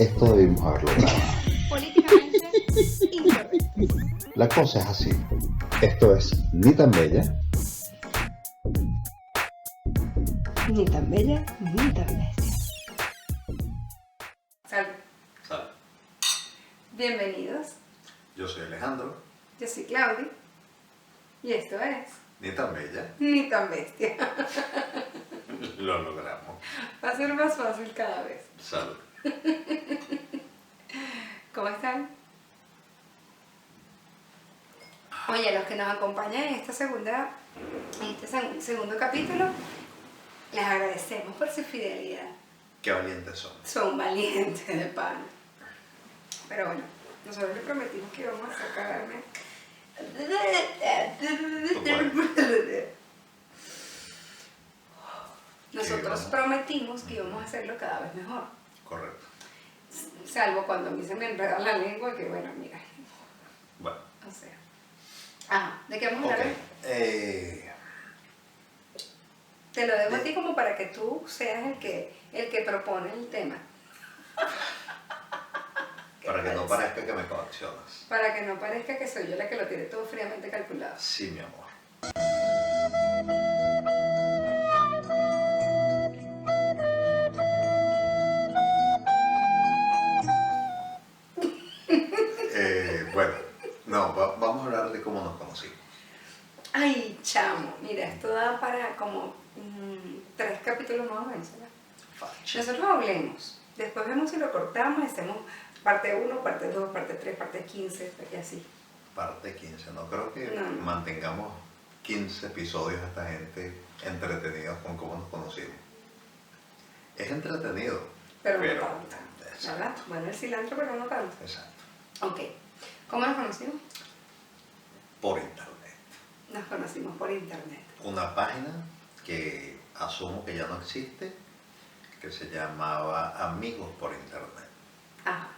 Esto debimos haberlo grabado. Políticamente incorrecto. La cosa es así. Esto es Ni tan bella. Ni tan bella, ni tan bestia. Salud. Salud. Bienvenidos. Yo soy Alejandro, Yo soy Claudia. Y esto es ni tan bella. Ni tan bestia. Lo logramos. Va a ser más fácil cada vez. Salud. ¿Cómo están? Oye, los que nos acompañan en este segundo capítulo, les agradecemos por su fidelidad. Qué valientes son. Son valientes de pan. Pero bueno, nosotros les prometimos que íbamos a sacarme. Nosotros prometimos que íbamos a hacerlo cada vez mejor. Correcto. Salvo cuando a mí se me enreda la lengua, que bueno, mira. Bueno. O sea. Ajá, ¿de qué vamos a hablar? Te lo debo a ti como para que tú seas el que propone el tema. Para que no parezca que me coaccionas. Para que no parezca que soy yo la que lo tiene todo fríamente calculado. Sí, mi amor. Bueno, no, vamos a hablar de cómo nos conocimos. Ay, chamo, mira, esto da para como 3 capítulos más o menos, ¿verdad? Fácil. Nosotros hablemos, después vemos si lo cortamos, hacemos parte 1, parte 2, parte 3, parte 15, y así. Parte 15. No creo que No. mantengamos 15 episodios a esta gente entretenidos con cómo nos conocimos. Es entretenido. Pero no tanto, Exacto. ¿verdad? Bueno, el cilantro, pero no tanto. Exacto. Ok, ¿cómo nos conocimos? Por internet. Nos conocimos por internet. Una página que asumo que ya no existe, que se llamaba Amigos por Internet. Ajá.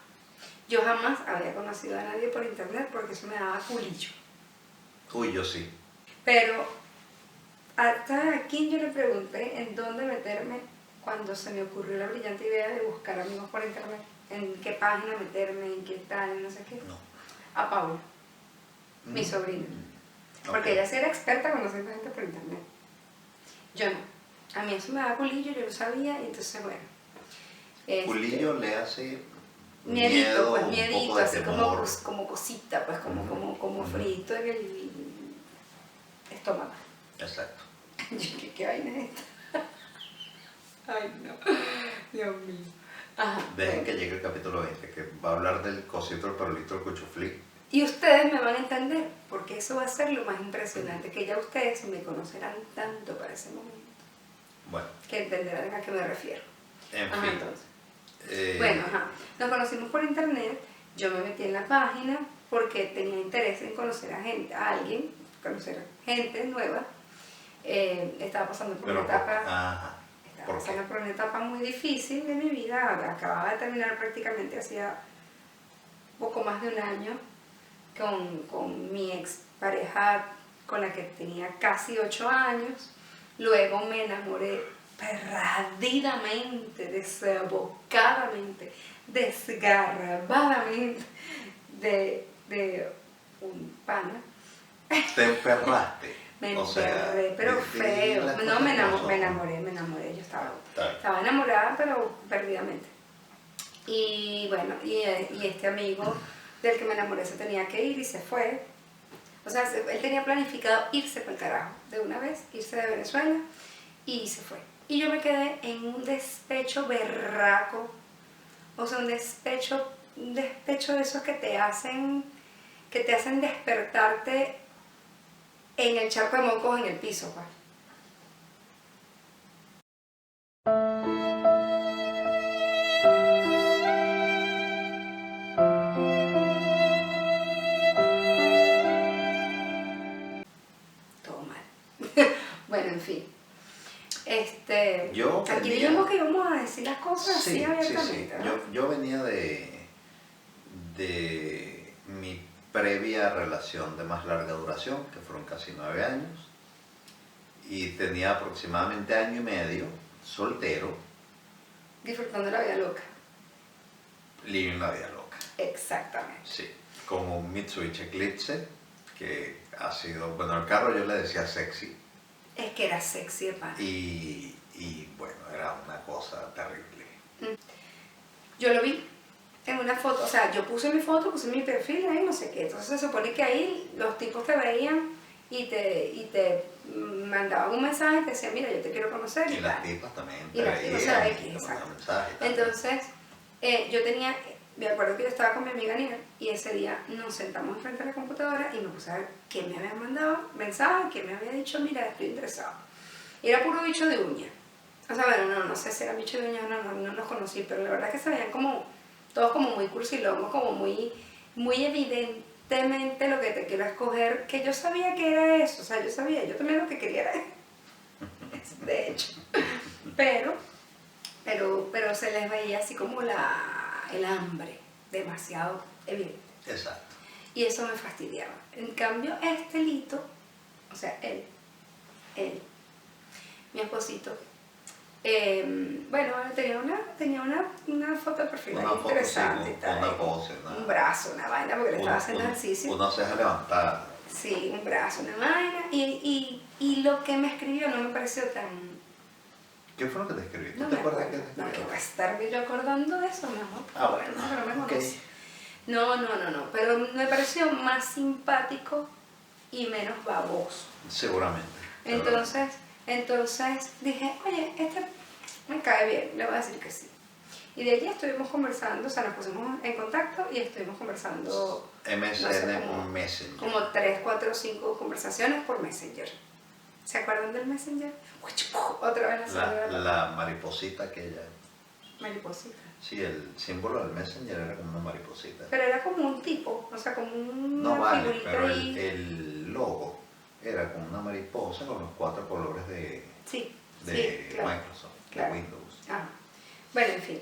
Yo jamás había conocido a nadie por internet porque eso me daba culillo. Uy, yo sí. Pero hasta a quien yo le pregunté en dónde meterme cuando se me ocurrió la brillante idea de buscar amigos por internet. En qué página meterme, en qué tal, no sé qué. No. A Paula, mi sobrina. Porque Ok. ella sí era experta conociendo gente por internet. Yo no. A mí eso me daba culillo, yo lo sabía, y entonces bueno. Culillo le hace Miedito, miedo, pues un miedito, poco de así temor. como cosita, pues como Ujú. frito en el estómago. Exacto. ¿Qué vaina es esta? Ay, no. Dios mío. Ajá. Dejen bueno. que llegue el capítulo 20, que va a hablar del cosito, el perolito, el cuchuflí. Y ustedes me van a entender, porque eso va a ser lo más impresionante, que ya ustedes me conocerán tanto para ese momento, Bueno, que entenderán a qué me refiero. en Ajá, fin. entonces. Bueno, nos conocimos por internet, yo me metí en la página porque tenía interés en conocer a gente, conocer a gente nueva. Estaba pasando por Pero una etapa... ajá. Estaba ¿Por pasando qué? por una etapa muy difícil de mi vida, acababa de terminar prácticamente hacía poco más de un año con mi ex pareja con la que tenía casi 8 años. Luego me enamoré perdidamente, desbocadamente, desgarrabadamente de un pana. Te emperraste. Me O sea, enterré, pero di feo. las No, cosas me como son. enamoré. Yo Está bien. estaba enamorada, pero perdidamente. Y bueno, y este amigo del que me enamoré se tenía que ir y se fue. O sea, él tenía planificado irse para el carajo de una vez, irse de Venezuela, y se fue. Y yo me quedé en un despecho berraco, o sea, un despecho de esos que te hacen despertarte en el charco de mocos en el piso, pues. Todo mal. Bueno, en fin. Yo Aquí venía- dijimos que íbamos a decir las cosas así Sí. abiertamente, ¿verdad? Yo venía de mi previa relación de más larga duración, que fueron casi 9 años, y tenía aproximadamente año y medio soltero, Disfrutando la vida loca. Living la vida loca. Exactamente. Sí, con un Mitsubishi Eclipse que ha sido, bueno, el carro yo le decía sexy Es que era sexy de pana. y bueno, era una cosa terrible. Yo lo vi en una foto, o sea, yo puse mi foto, puse mi perfil ahí, no sé qué. Entonces se supone que ahí los tipos te veían y te mandaban un mensaje y te decían, mira, yo te quiero conocer. Y las tal. tipas también Y te las tipas, o veían, sea, y X, te exacto. mandaban mensajes y tal. Entonces, yo tenía, me acuerdo que yo estaba con mi amiga Nia y ese día nos sentamos frente a la computadora y me puse a ver quién me había mandado mensaje, quién me había dicho, mira, estoy interesado. Y era puro bicho de uña. O sea, bueno, no sé si era bicho de uña o no los conocí, pero la verdad es que se veían como, todos como muy cursilongos, como muy evidentemente lo que te quiero escoger, que yo sabía que era eso, o sea, yo también lo que quería era eso, de hecho. Pero se les veía así como el hambre, demasiado evidente. Exacto. Y eso me fastidiaba. En cambio, este Lito, o sea, él, mi esposito, bueno, tenía una foto de perfil Una ahí foto, interesante sí, y tal. una pose, Un brazo, una vaina, porque le estaba haciendo ejercicio. Una ceja levantada. Sí, un brazo, una vaina. Y lo que me escribió no me pareció tan... ¿Qué fue lo que te escribí? ¿Tú No te me acuerdas acuerdo. que te No, escribí? que va a estarme yo acordando de eso, mi amor. Ah, bueno. No, pero no me Ok. conoce. No. Pero me pareció más simpático y menos baboso. Seguramente. Entonces dije, oye, este me cae bien, le voy a decir que sí. Y de allí estuvimos conversando, o sea, nos pusimos en contacto y estuvimos conversando, MSN, no sé, un Messenger. como 3, 4, 5 conversaciones por Messenger. ¿Se acuerdan del Messenger? Otra vez La mariposita aquella. mariposita. Sí, el símbolo del Messenger era como una mariposita. Pero era como un tipo, o sea, como una No vale, figurita pero ahí. el logo era como una mariposa con los 4 colores de Sí, claro, Microsoft, claro. de Windows. Ah, bueno, en fin.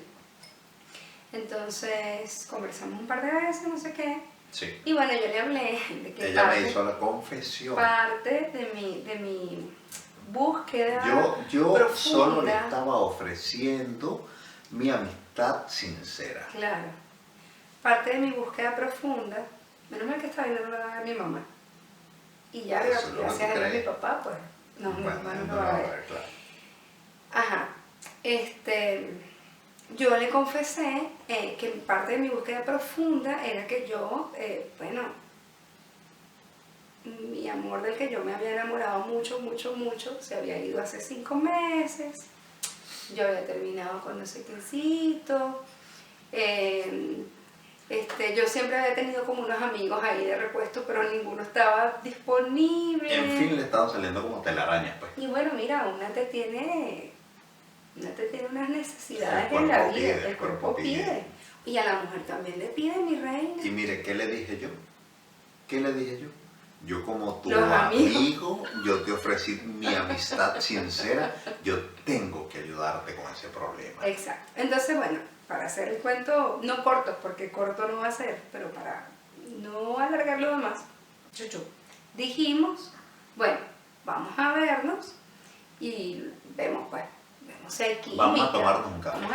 Entonces conversamos un par de veces, no sé qué. Sí. Y bueno, yo le hablé de que Ella me hizo la confesión. parte de mi búsqueda Yo profunda. solo le estaba ofreciendo mi amistad sincera. Claro. Parte de mi búsqueda profunda, menos mal que estaba viendo la de mi mamá. Y ya, Eso es lo que gracias tú a Dios, crees. mi papá, pues, no, mi Bueno, mamá no no lo va a ver. claro. Ajá. Yo le confesé que parte de mi búsqueda profunda era que yo, bueno, mi amor del que yo me había enamorado mucho, se había ido hace 5 meses. Yo había terminado con no sé quiéncito. Yo siempre había tenido como unos amigos ahí de repuesto, pero ninguno estaba disponible. En fin, le estaban saliendo como telarañas, pues. Y bueno, mira, una te tiene unas necesidades El en la cuerpo vida, pide, el cuerpo pide. Y a la mujer también le pide, mi reina. Y mire, ¿qué le dije yo? ¿Qué le dije yo? Yo como tu Los amigo, yo te ofrecí mi amistad sincera, yo tengo que ayudarte con ese problema. Exacto. Entonces, bueno, para hacer el cuento, no corto, porque corto no va a ser, pero para no alargarlo más, dijimos, bueno, vamos a vernos y vemos si hay química. Vamos a tomarnos un café. Vamos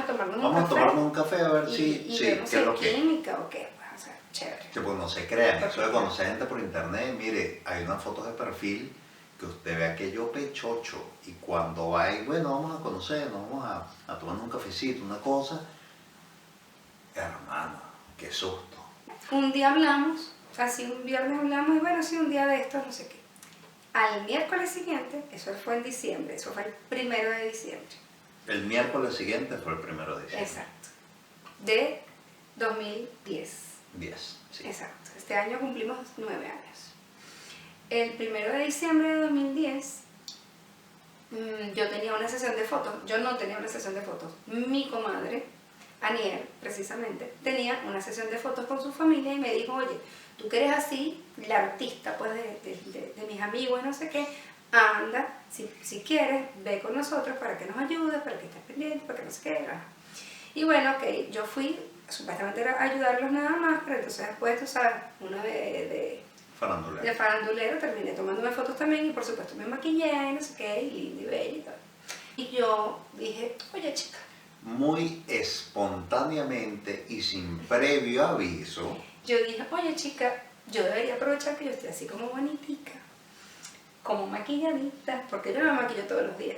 a tomarnos un café a ver y si vemos qué es si lo hay que. química o qué, pues, o sea, chévere. Que pues no se crean, eso de conocer gente por internet, mire, hay unas fotos de perfil que usted ve aquello pechocho y cuando va y bueno, vamos a conocernos, vamos a tomar un cafecito, una cosa, hermano, qué susto. Un día hablamos, así un viernes hablamos y bueno, sí, un día de estos, no sé qué. Al miércoles siguiente, eso fue en diciembre, eso fue el 1 de diciembre. El miércoles siguiente fue el 1 de diciembre. Exacto. De 2010. 10, sí. Exacto. Este año cumplimos 9 años. El 1 de diciembre de 2010, yo tenía una sesión de fotos. Yo no tenía una sesión de fotos. Mi comadre, Anier, precisamente, tenía una sesión de fotos con su familia y me dijo, oye, tú que eres así, la artista pues de mis amigos y no sé qué, anda, si quieres, ve con nosotros para que nos ayudes, para que estés pendiente, para que no sé qué. Y bueno, ok, yo fui, supuestamente era ayudarlos nada más, pero entonces después, tú sabes, una de farandulero, terminé tomándome fotos también y por supuesto me maquillé y no sé qué, y linda y bella y tal. Y yo dije, oye chica. muy espontáneamente y sin previo aviso, Yo dije, oye chica, yo debería aprovechar que yo estoy así como bonitica, como maquilladita, porque yo no me maquillo todos los días.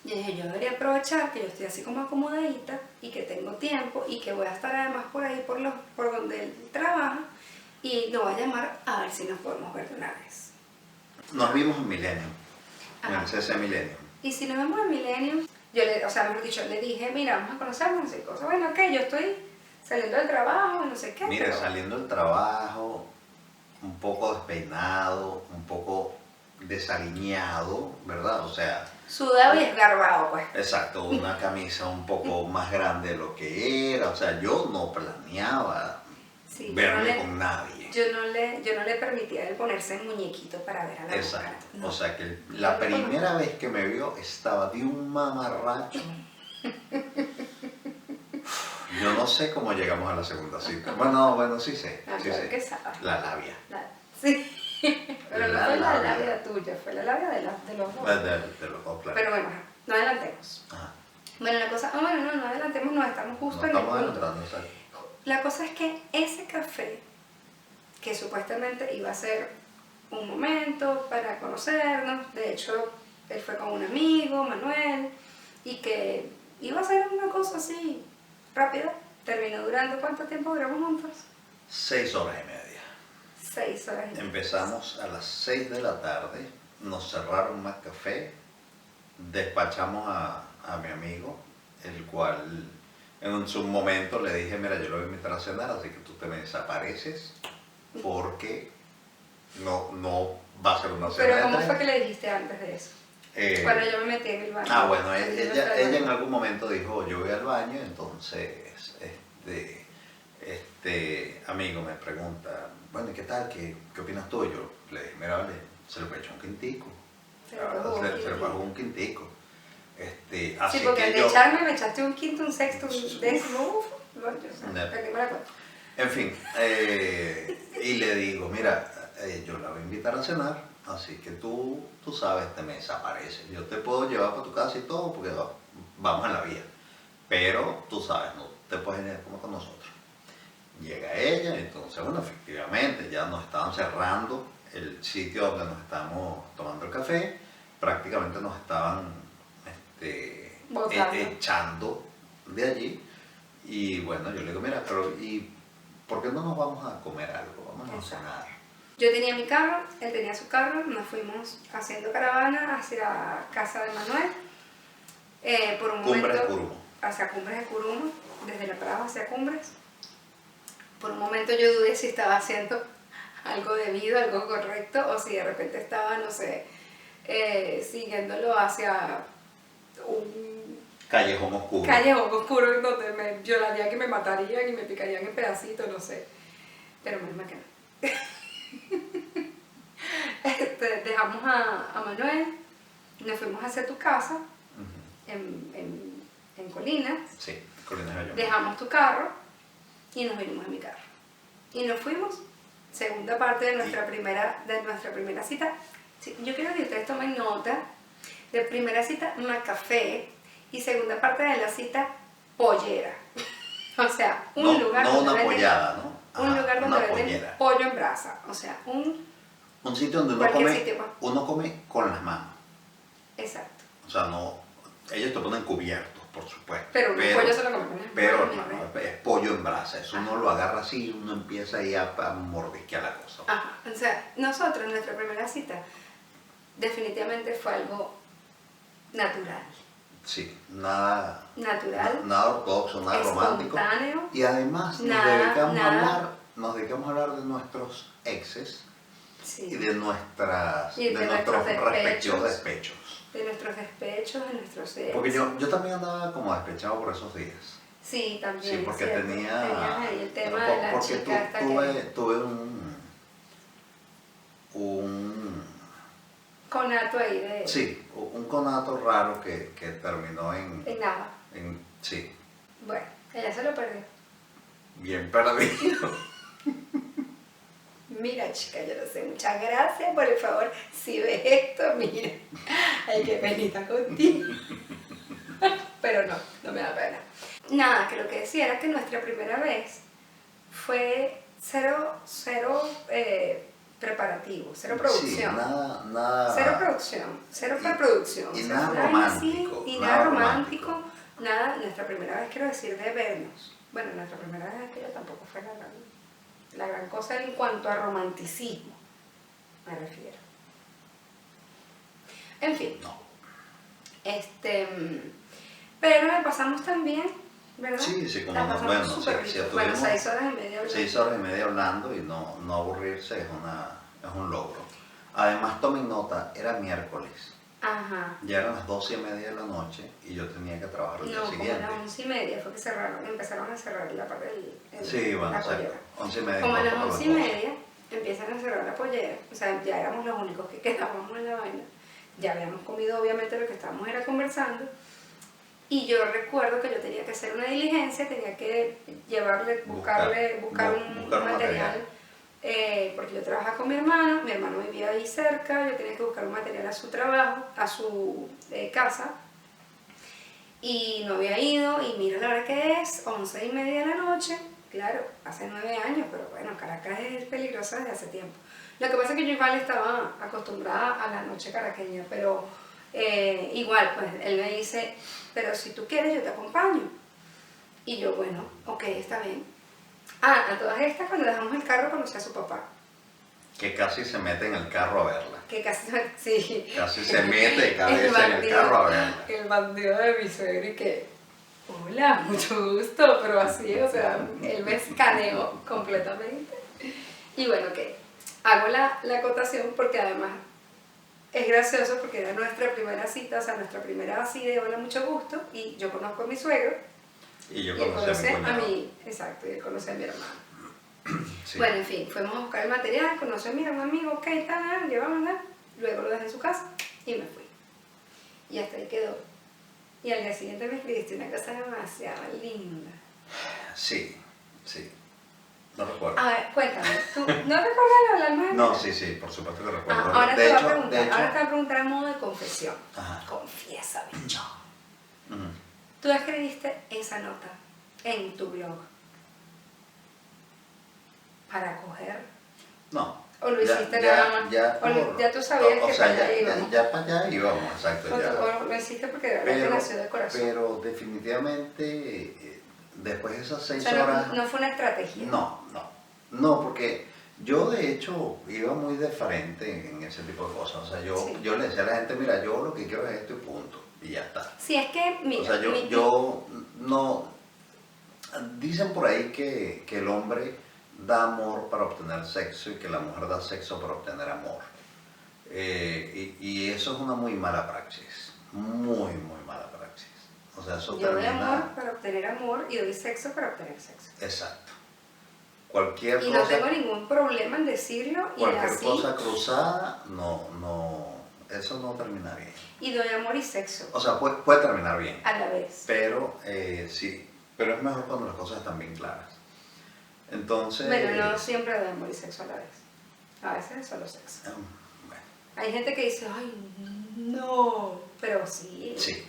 Yo dije, yo debería aprovechar que yo estoy así como acomodadita y que tengo tiempo y que voy a estar además por ahí, por donde él trabaja, y lo voy a llamar a ver si nos podemos ver de una vez. nos vimos en Millennium, en Ajá. el CC Millennium. Y si nos vemos en Millennium, o sea, mejor dicho, le dije, mira, vamos a conocernos, no sé qué cosa. Bueno, ok, yo estoy saliendo del trabajo, no sé qué. Mire, pero... saliendo del trabajo, un poco despeinado, un poco desaliñado, ¿verdad? O sea, Sudado y esgarbado, pues. exacto, una camisa un poco más grande de lo que era, o sea, yo no planeaba Sí, verme con nadie. yo no le permitía a él ponerse en muñequito para ver a la Exacto, mujer. No. o sea que la primera vez que me vio estaba de un mamarracho. Yo no sé cómo llegamos a la segunda cita. Bueno, sí sé, Ah, sí claro sé. que sabes. La labia. Sí, pero no La fue la labia. labia tuya, fue la labia de los dos. De los dos, claro. Pero bueno, ajá, no adelantemos. Ajá. Bueno, la cosa, no adelantemos, nos estamos justo No en el estamos punto. adelantando, exacto. La cosa es que ese café, que supuestamente iba a ser un momento para conocernos, de hecho, él fue con un amigo, Manuel, y que iba a ser una cosa así rápida, terminó durando, ¿cuánto tiempo duramos juntos? 6 horas y media. 6 horas y media. Empezamos a las 6 de la tarde, nos cerraron más café, despachamos a mi amigo, el cual en su momento le dije, mira, yo lo voy a invitar a cenar, así que tú te me desapareces porque no va a ser una cena. Pero ¿cómo de fue que tres. le dijiste antes de eso? Eh, Cuando yo me metí en el baño. Bueno, Cuando yo me ella fui al en baño. algún momento dijo, yo voy al baño, entonces amigo me pregunta, bueno, ¿y qué tal? ¿Qué opinas tú? Yo le dije, mira, vale, se le echó un quintico. Se le bajó un Se le quintico. bajó un quintico. Sí, Así porque que al de yo, echarme me echaste un quinto, un sexto, un décimo, bueno, yo sé, No. perdimos la cuenta. en fin, y le digo, mira, yo la voy a invitar a cenar, así que tú sabes, te me desapareces. Yo te puedo llevar para tu casa y todo, porque vamos en la vía. Pero tú sabes, no te puedes venir como con nosotros. Llega ella, entonces, bueno, efectivamente, ya nos estaban cerrando el sitio donde nos estábamos tomando el café, prácticamente nos estaban Botando. echando de allí. Y bueno, yo le digo, mira, pero ¿y por qué no nos vamos a comer algo? Vamos a Exacto. cenar. Yo tenía mi carro, él tenía su carro, nos fuimos haciendo caravana hacia casa de Manuel, por un Cumbres de momento Curumo. hacia Cumbres de Curumo, desde La Prada hacia Cumbres. Por un momento yo dudé si estaba haciendo algo debido, algo correcto, o si de repente estaba, no sé, siguiéndolo hacia un Callejón oscuro. callejón oscuro en donde me violarían y me matarían y me picarían en pedacitos, no sé. Pero menos mal que no. Dejamos a Manuel, nos fuimos hacia tu casa Ujú. en Colinas, Sí, Colinas Bello. dejamos tu carro y nos vinimos en mi carro. Y nos fuimos, segunda parte de nuestra primera cita. Sí, yo quiero que ustedes tomen nota de primera cita, café, y segunda parte de la cita, pollera. O sea, un lugar no donde una venden- pollada, ¿no? un Ajá, lugar donde una venden pollera. pollo en brasa. O sea, Un sitio donde Cualquier sitio, pues. uno come con las manos. exacto. O sea, no, ellos te ponen cubiertos, por supuesto. Pero un pollo se lo come con las Pero manos, no, es pollo en brasa. Eso uno lo agarra así y uno empieza ahí a mordisquear la cosa. Ajá. O sea, nosotros, nuestra primera cita, definitivamente fue algo natural. Sí, nada, Natural, nada ortodoxo, nada romántico. espontáneo. Y además Nada. nos dedicamos a hablar de nuestros exes Sí. y de nuestros nuestros respectivos despechos. De nuestros despechos, de nuestros ex. Porque yo también andaba como despechado por esos días. Sí, también. Sí, porque ¿cierto? tenías ahí el tema de la porque chica esta tuve un conato ahí de... sí, un conato raro que terminó En nada. sí, Bueno, ella se lo perdió. bien perdido. Mira, chica, yo no sé, muchas gracias, por favor, si ves esto, mira, ay, qué penita contigo. Pero no me da pena. nada, que lo que decía era que nuestra primera vez fue cero preparativo, cero producción. Sí, nada. Cero producción, cero preproducción. Y O sea, nada nada romántico. así, y nada romántico, nada, nuestra primera vez quiero decir de vernos. Bueno, nuestra primera vez aquella tampoco fue la gran cosa en cuanto a romanticismo, me refiero. En fin, No. pero la pasamos también, ¿verdad? Sí, como la no, pasamos bueno, súper si rico. Bueno, estuvimos 6 horas y media hablando. 6 horas y media hablando y no aburrirse es un logro. Además, tomen nota, era miércoles. Ajá. Ya eran las 12:30 de la noche y yo tenía que trabajar el día No, como siguiente. a las 11:30 fue que empezaron a cerrar la parte del Sí, bueno, la exacto. pollera. 11:30. Como a las cuarto para 11:30 empiezan a cerrar la pollera, o sea, ya éramos los únicos que quedábamos en la vaina. Ya habíamos comido, obviamente lo que estábamos era conversando. Y yo recuerdo que yo tenía que hacer una diligencia, tenía que buscar un material. Porque yo trabajaba con mi hermano vivía ahí cerca, yo tenía que buscar un material a su trabajo, a su casa, y no había ido, y mira la hora que es, 11:30 de la noche, claro, hace 9 años, pero bueno, Caracas es peligrosa desde hace tiempo. Lo que pasa es que yo igual estaba acostumbrada a la noche caraqueña, pero igual, pues él me dice, pero si tú quieres yo te acompaño. Y yo, bueno, ok, está bien. A todas estas, cuando dejamos el carro, conocí a su papá. Que casi se mete en el carro a verla. Que casi, sí. Casi se mete de cabeza en el carro a verla. El bandido de mi suegro y que, hola, mucho gusto, pero así, o sea, él me escaneó completamente. Y bueno, que hago la acotación porque además es gracioso porque era nuestra primera cita, o sea, nuestra primera así de hola, mucho gusto, y yo conozco a mi suegro. Y yo Y él conocí a mi cuñado. exacto, y él conoce a mi hermano. Sí. Bueno, en fin, fuimos a buscar el material, conocí a mi amigo, ok, tal, llevámosla, luego lo dejé en su casa y me fui. Y hasta ahí quedó. Y al día siguiente me escribiste una cosa demasiado linda. Sí. No recuerdo. A ver, cuéntame, ¿tú no recuerdas hablar más? No, sí, por supuesto que recuerdo. Ahora de te voy hecho, a preguntar, de hecho, ahora te voy a preguntar a modo de confesión. Ajá. Confiesa, bicho. Ujú. Tú escribiste esa nota en tu blog para coger. No. ¿O lo hiciste nada más? Ya tú sabías que sea, para allá íbamos. ya para allá íbamos, exacto. O lo hiciste porque de verdad te nació del corazón. Pero definitivamente, después de esas 6 O sea, horas... no fue una estrategia. No, porque yo de hecho iba muy de frente en ese tipo de cosas. O sea, yo le decía a la gente, mira, yo lo que quiero es esto y punto. Y ya está. Sí, es que, mira... O sea, yo no... Dicen por ahí que el hombre da amor para obtener sexo y que la mujer da sexo para obtener amor. Y eso es una muy mala praxis. Muy mala praxis. O sea, eso yo doy termina... amor para obtener amor y doy sexo para obtener sexo. Exacto. Cualquier y cosa... no tengo ningún problema en decirlo y Cualquier así... cosa cruzada, eso no termina bien. Y doy amor y sexo. O sea, puede terminar bien. A la vez. Pero, sí, pero es mejor cuando las cosas están bien claras. Entonces... Bueno, no siempre doy amor y sexo a la vez. A veces es solo sexo. Bueno. Hay gente que dice, ay, no, pero sí. Sí.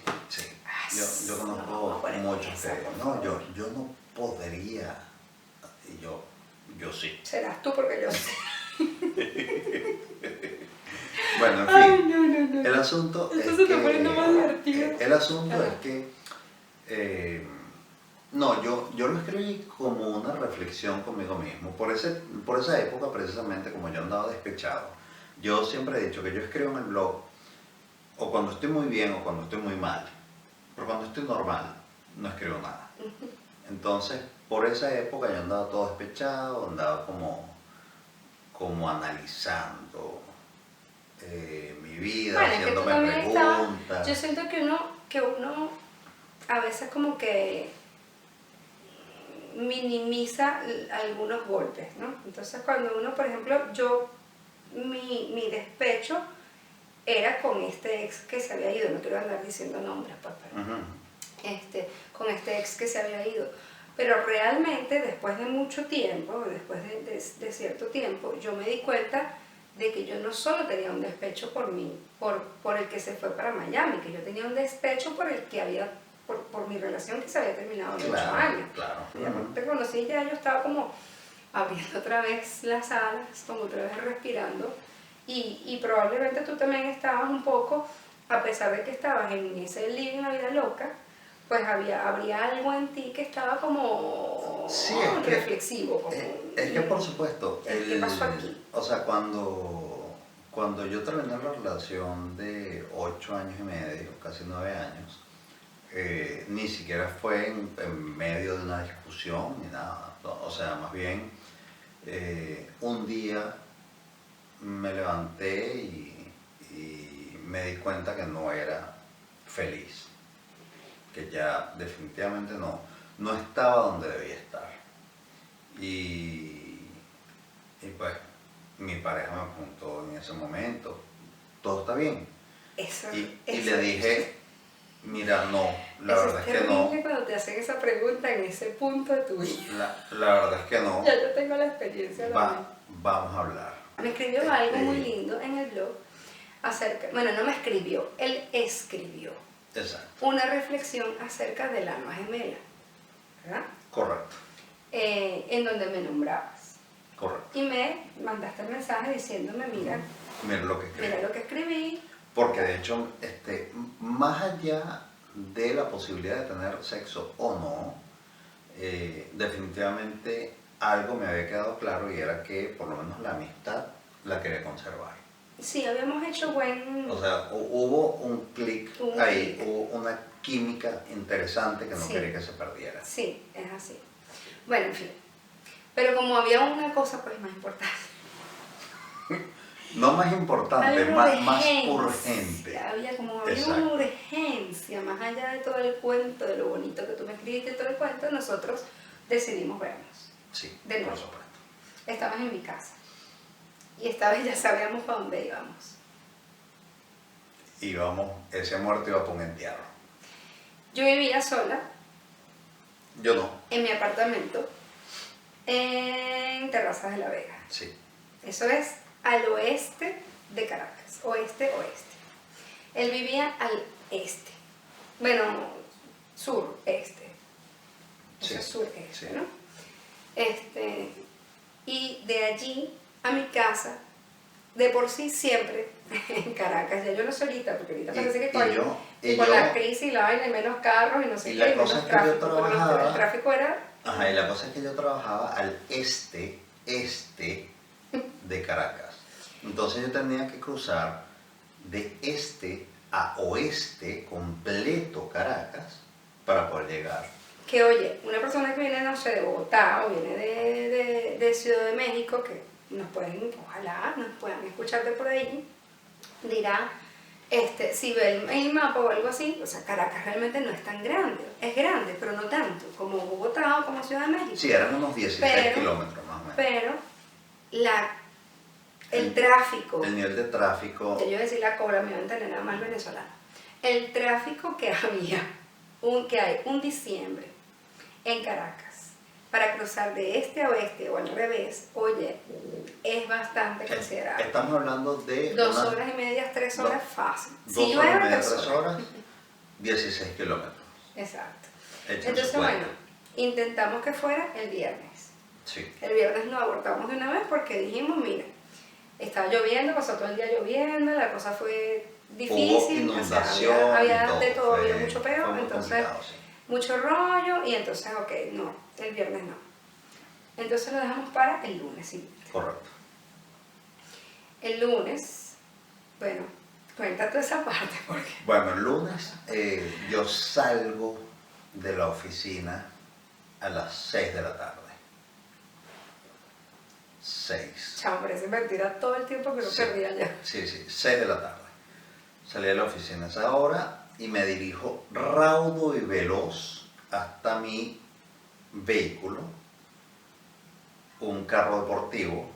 Yo No, conozco por muchos eso, que... por No, favor. yo no podría. Y yo sí. Serás tú porque yo sé. Bueno, en fin. Ay, no. El asunto Esto es se está que... poniendo más divertido. El asunto Ajá. es que... no, yo lo escribí como una reflexión conmigo mismo. Por esa época, precisamente, como yo andaba despechado, yo siempre he dicho que yo escribo en el blog o cuando estoy muy bien o cuando estoy muy mal. Pero cuando estoy normal, no escribo nada. Entonces, por esa época yo andaba todo despechado, andaba como analizando mi vida, Bueno, es que tú haciéndome también preguntas. yo siento que uno a veces como que minimiza algunos golpes, ¿no? Entonces cuando uno, por ejemplo, mi despecho era con este ex que se había ido, no quiero andar diciendo nombres, pues, pero, Ujú. con este ex que se había ido. Pero realmente después de mucho tiempo, después de cierto tiempo, yo me di cuenta de que yo no solo tenía un despecho por mí, por el que se fue para Miami, que yo tenía un despecho por el que había, por por mi relación que se había terminado de 8 Claro, años. claro. Ya cuando te conocí ya yo estaba como abriendo otra vez las alas, como otra vez respirando, y probablemente tú también estabas un poco, a pesar de que estabas en ese living la vida loca, pues habría algo en ti que estaba como Sí, es que, reflexivo. Como, es que por supuesto, ¿qué pasó aquí? o sea, cuando yo terminé la relación de 8 años y medio, casi 9 años, ni siquiera fue en medio de una discusión ni nada. O sea, más bien un día me levanté y me di cuenta que no era feliz, que ya definitivamente no estaba donde debía estar. Y pues mi pareja me preguntó en ese momento, ¿todo está bien? Y le dije, mira, no, la verdad es que no. Es terrible cuando te hacen esa pregunta en ese punto de tu vida. La verdad es que no. Ya yo tengo la experiencia también. Vamos a hablar. Me escribió algo muy lindo en el blog acerca, bueno, no me escribió, él escribió. Exacto. Una reflexión acerca del alma gemela, ¿verdad? Correcto. En donde me nombrabas. Correcto. Y me mandaste el mensaje diciéndome, mira lo que escribí. Mira lo que escribí. Porque de hecho, más allá de la posibilidad de tener sexo o no, definitivamente algo me había quedado claro y era que por lo menos la amistad la quería conservar. Sí, habíamos hecho buen... O sea, hubo un clic ahí, hubo una química interesante que no quería que se perdiera. Sí, es así. Bueno, en fin. Pero como había una cosa pues más importante. No más importante, más urgente. Había una urgencia, más allá de todo el cuento, de lo bonito que tú me escribiste y todo el cuento, nosotros decidimos vernos. Sí, de nuevo. por supuesto. Estabas en mi casa. Y esta vez ya sabíamos para dónde íbamos. Ese muerto iba a poner entierro. Yo vivía sola. Yo no. En mi apartamento. En Terrazas de la Vega. Sí. Eso es al oeste de Caracas. Oeste. Él vivía al este. Bueno, sur-este. Eso es sur-este, ¿no? Y de allí a mi casa, de por sí siempre en Caracas, ya yo no soy ahorita, porque ahorita parece que con la crisis y la vaina hay menos carros y no sé qué, la cosa es que yo trabajaba, el tráfico era... Ajá, y la cosa es que yo trabajaba al este de Caracas. Entonces yo tenía que cruzar de este a oeste completo Caracas para poder llegar. Que oye, una persona que viene, no sé, de Bogotá o viene de Ciudad de México, que ojalá nos puedan escuchar de por ahí, dirá, si ve el mapa o algo así, o sea, Caracas realmente no es tan grande, es grande, pero no tanto, como Bogotá o como Ciudad de México. Sí, eran unos 16 kilómetros más o menos. Pero el tráfico, el nivel de tráfico, yo iba a decir la cobra, me iba a entender nada más venezolano, el tráfico que había, que hay un diciembre en Caracas, para cruzar de este a oeste o al revés, oye, es bastante considerable. Estamos hablando de 2 horas y media, 3 horas fácil. 2 horas y media, 3 horas, 16 kilómetros. Exacto. Échense Entonces, cuenta. bueno, intentamos que fuera el viernes. Sí. El viernes lo abortamos de una vez porque dijimos, mira, estaba lloviendo, pasó todo el día lloviendo, la cosa fue difícil. Hubo inundación, o sea, había de todo, había fue mucho peor, entonces mucho rollo, y entonces, ok, no, el viernes no. Entonces lo dejamos para el lunes siguiente. Correcto. El lunes, bueno, cuéntate esa parte porque... Bueno, el lunes yo salgo de la oficina a las 6 de la tarde. 6. Chao, parece mentira todo el tiempo que lo perdí allá. Sí, 6 de la tarde. Salí de la oficina a esa hora y me dirijo raudo y veloz hasta mi vehículo, un carro deportivo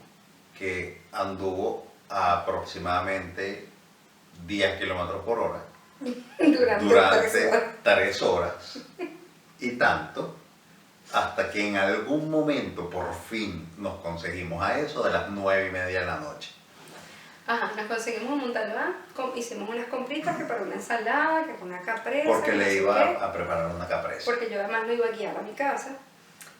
que anduvo a aproximadamente 10 kilómetros por hora durante 3 horas y tanto, hasta que en algún momento por fin nos conseguimos a eso de las 9:30 de la noche. Ajá, nos conseguimos un Montalbán, hicimos unas compritas que para una ensalada, que para una capresa. Porque no le sé iba qué. a preparar una capresa. Porque yo además lo iba a guiar a mi casa.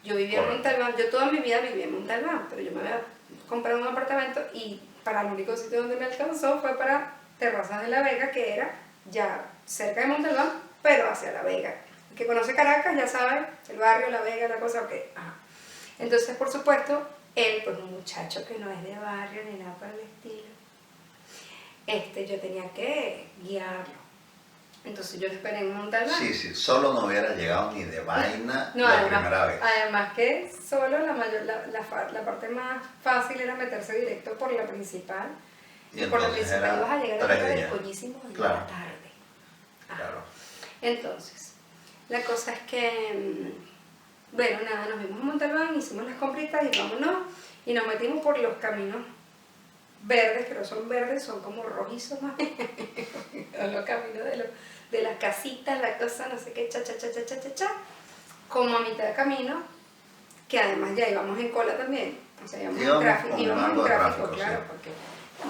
Yo vivía en Correcto. Montalbán, yo toda mi vida vivía en Montalbán, pero yo me había comprado un apartamento y para el único sitio donde me alcanzó fue para Terrazas de la Vega, que era ya cerca de Montalbán, pero hacia La Vega. El que conoce Caracas ya sabe, el barrio, La Vega, la cosa, ok. Ajá. Entonces, por supuesto, él, pues un muchacho que no es de barrio ni nada por el estilo, yo tenía que guiarlo. Entonces yo lo esperé en Montalbán. Sí, solo no hubiera llegado ni de vaina No, la primera vez. además que solo la parte más fácil era meterse directo por la principal. Y por la entonces principal era ibas a llegar a 3 la de días. Pollísimos de Claro. la tarde. Claro. Entonces, la cosa es que, bueno, nada, nos vimos en Montalbán, hicimos las compritas y vámonos. Y nos metimos por los caminos verdes, que no son verdes, son como rojizos más. Los caminos de las casitas, la cosa, no sé qué, cha. Como a mitad de camino, que además ya íbamos en cola también. O sea, íbamos en tráfico, claro, sí. porque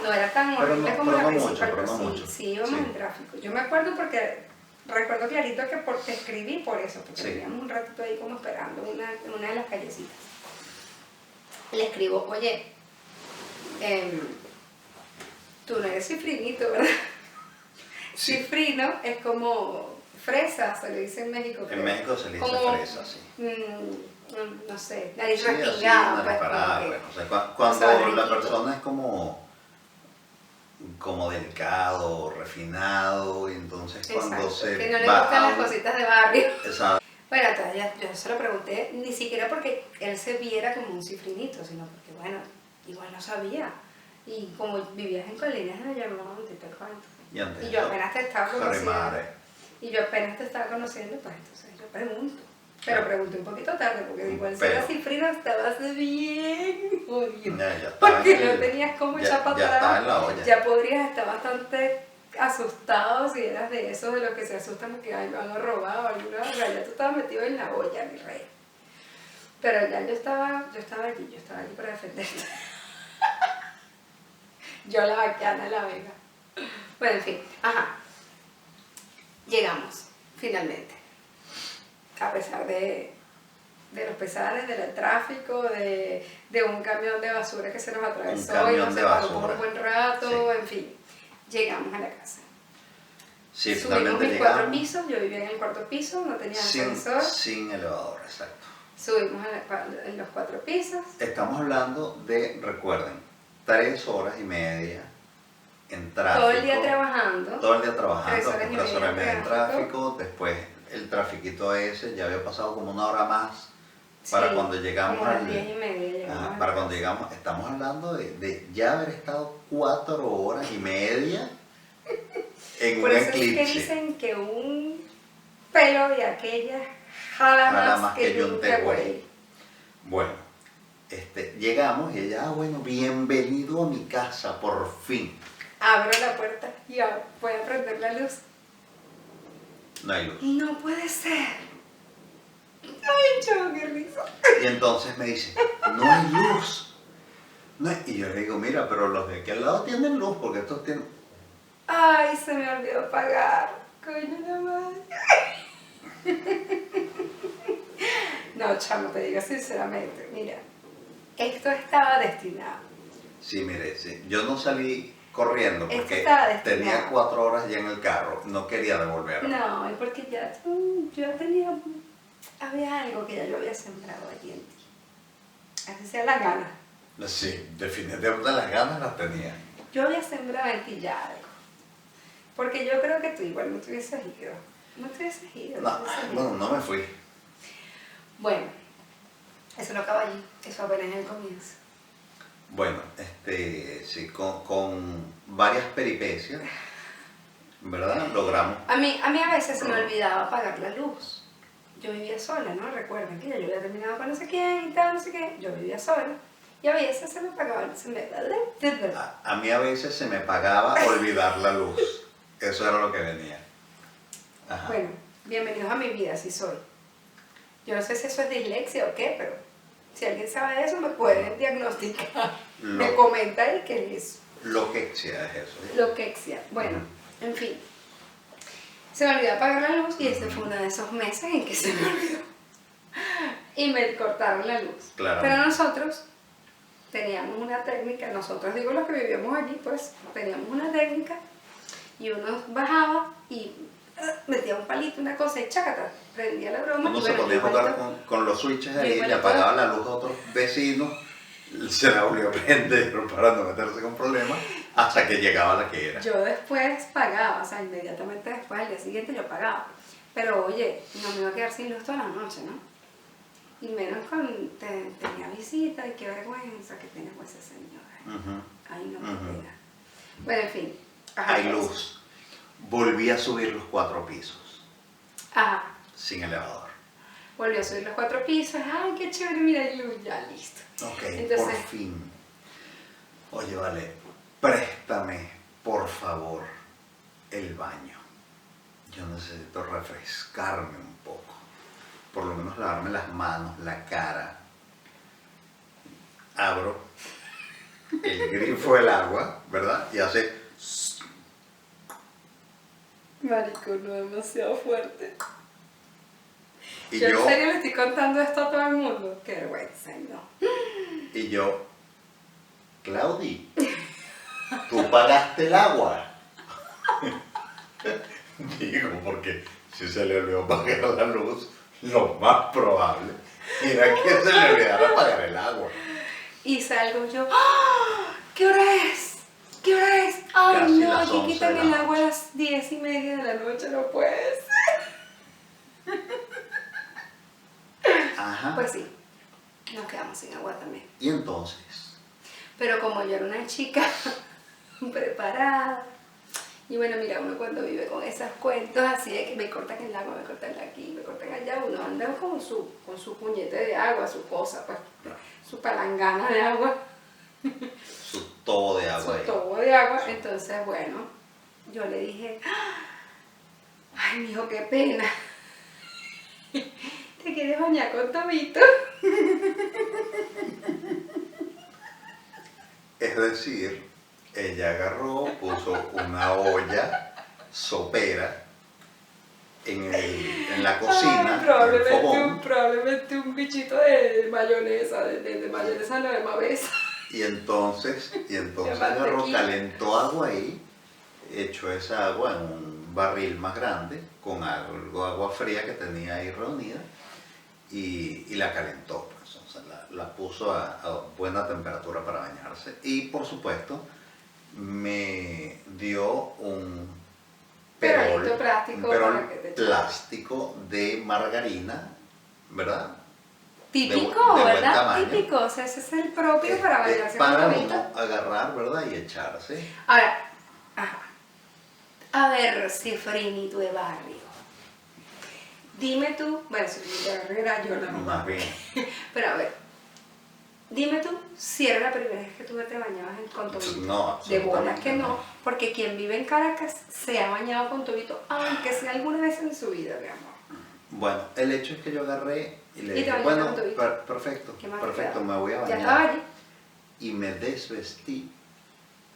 no era tan Pero horrible no- como pero la no mucho, principal, pero pero no sí, mucho. sí íbamos Sí. en tráfico. Yo me acuerdo porque, recuerdo clarito que te escribí por eso, porque Sí. teníamos un ratito ahí como esperando en una de las callecitas. Le escribo, oye, tú no eres cifrinito, ¿verdad? Sí. Cifrino es como fresa, se le dice en México. En creo. México se le dice Como, fresa, sí. no sé, nariz Sí, así, respingada. nariz Pues, parada, como que- bueno, o sea, cuando sea, la riquito. persona es como delicado, refinado, y entonces cuando Exacto, se que no le va gustan a las un- cositas de barrio. Exacto. Bueno, todavía yo se lo pregunté, ni siquiera porque él se viera como un cifrinito, sino porque, bueno, igual no sabía. Y como vivías en Colinas de Ayamonte, te cuento. Y antes Y yo apenas te estaba conociendo. Remare. Y yo apenas te estaba conociendo, pues entonces yo pregunto. Pero Claro. pregunté un poquito tarde, porque igual si Pero- era cifrino estabas bien jodido. Ya estaba Porque en no el- tenías como ya- echar para ya atrás. estaba en la olla. Ya podrías estar bastante asustado si eras de esos de los que se asustan porque ay, me van a robar o alguna cosa. Ya tú estabas metido en la olla, mi rey. Pero ya yo estaba allí para defenderte. Yo la vaquiana de La Vega. Bueno, en fin, ajá. Llegamos, finalmente. A pesar de los pesares, del tráfico, de un camión de basura que se nos atravesó y camión nos de separó por basura. un buen rato, Sí. en fin. Llegamos a la casa. Sí, Subimos finalmente mis 4 llegamos pisos, yo vivía en el cuarto piso, no tenía sin, ascensor. sin elevador, exacto. Subimos en los 4 pisos. Estamos hablando de, recuerden, 3 horas y media en tráfico. Todo el día trabajando. Todo el día trabajando, 3 horas y 3 horas y media en tráfico. tráfico, después el trafiquito ese, ya había pasado como 1 hora más para Sí, cuando llegamos como a las al... 10:30 llegamos Ajá, a la para cuando casa. llegamos, estamos hablando de ya haber estado 4 horas y media en Por un eso es que eclipse. dicen que un pelo de aquella jala Jala más que yunte, yunte, güey. güey. Bueno, llegamos y ella, bueno, bienvenido a mi casa, por fin. Abro la puerta y voy a prender la luz. No hay luz. No puede ser. Ay, chavo, qué risa. Y entonces me dice, no hay luz. No hay-". Y yo le digo, mira, pero los de aquí al lado tienen luz, porque estos tienen... Ay, se me olvidó apagar. Coño la madre. No, chamo, te digo sinceramente, mira, esto estaba destinado. Sí, mire, sí. Yo no salí corriendo Esto porque estaba destinado. tenía 4 horas ya en el carro, no quería devolverlo. No, es porque ya yo tenía, había algo que ya yo había sembrado allí en ti. Así sea la gana. Sí, definitivamente las ganas las tenía. Yo había sembrado en ti ya algo. Porque yo creo que tú igual no te hubieses ido. No te hubieses ido. No, bueno, no me fui. Bueno, eso no acaba allí. Eso apenas es el comienzo. Bueno, sí, con varias peripecias, ¿verdad? Logramos. A mí a veces se me olvidaba apagar la luz. Yo vivía sola, ¿no? Recuerden que ya yo había terminado con no sé quién y tal, no sé qué. Yo vivía sola. Y a veces se me apagaba, A mí a veces se me pagaba olvidar la luz. Eso era lo que venía. Ajá. Bueno, bienvenidos a mi vida, así soy. Yo no sé si eso es dislexia o qué, pero si alguien sabe de eso me puede diagnosticar. Lo- Me comenta ahí qué es eso. Loquexia es eso. Loquexia. Bueno, en fin. Se me olvidó apagar la luz y este fue uno de esos meses en que se me olvidó. Y me cortaron la luz. Claro. Pero nosotros teníamos una técnica, nosotros digo los que vivíamos allí, pues teníamos una técnica y uno bajaba y metía un palito, una cosa y chácata, prendía la broma. Uno y se bueno, ponía a jugar igualito- con los switches yo ahí, le igualito- apagaba la luz a otros vecinos, se la volvió a prender para no meterse con problemas, hasta que llegaba la que era. Yo después pagaba, o sea, inmediatamente después, al día siguiente yo pagaba. Pero oye, no me iba a quedar sin luz toda la noche, ¿no? Y menos tenía visita y qué vergüenza que tenía con ese señor. Ujú. Ay, no me Ujú. pega. Bueno, en fin. Ajá, Hay pues. luz. Volví a subir los 4 pisos, Ajá. sin elevador. Volvió a subir los 4 pisos. Ay, qué chévere, mira, hay luz, ya listo. Ok, Entonces- por fin. Oye, vale, préstame, por favor, el baño. Yo necesito refrescarme un poco. Por lo menos lavarme las manos, la cara. Abro el grifo del agua, ¿verdad? Y hace... Marico, no demasiado fuerte. Y yo en yo, serio le estoy contando esto a todo el mundo. Qué vergüenza, no. y yo, Claudi, tú pagaste el agua. Digo, porque si se le olvidó pagar la luz, lo más probable era que se le olvidara pagar el agua. Y salgo yo, ¡ah! ¿Qué hora es? ¿Qué hora es? Ay, Casi no, las aquí 11 quitan de el la agua a noche. las 10:30 de la noche, no puede ser. Ajá. Pues sí, nos quedamos sin agua también. Y entonces, Pero como yo era una chica preparada, y bueno, mira, uno cuando vive con esos cuentos así de que me cortan el agua, me cortan aquí, me cortan allá, uno anda con su puñete de agua, su cosa, pues, su palangana de agua. su tobo de Su agua ahí. tobo de agua. Entonces, bueno, yo le dije, ay, mijo, qué pena. ¿Te quieres bañar con Tobito? Es decir, ella agarró, puso una olla sopera en la cocina, Ay, en el fogón, probablemente un bichito de mayonesa, de mayonesa no de mabeza. y entonces De agarró, mantequilla. calentó agua ahí, echó esa agua en un barril más grande, con algo de agua fría que tenía ahí reunida, y la calentó, pues, o sea, la puso a buena temperatura para bañarse. Y por supuesto, me dio un perol, Perolito plástico un perol para que te eches. plástico de margarina, ¿verdad? Típico, de buen ¿verdad? tamaño. Típico, o sea, ese es el propio para Es bañarse con para Tobito. uno agarrar, ¿verdad? Y echarse. Ahora, ajá. A ver, Cifrinito de barrio. Dime tú, bueno, Cifrinito de barrio era yo la mamá. Más bien. Pero a ver, dime tú si era la primera vez que tú te bañabas con Tobito. No, De bolas absolutamente que no, porque quien vive en Caracas se ha bañado con Tobito, aunque sea alguna vez en su vida, mi amor. Bueno, el hecho es que yo agarré y le Y te dije, bañaste bueno, con Tobito. perfecto, ¿Qué más perfecto, quedaba? me voy a Ya estaba bañar. allí. Y me desvestí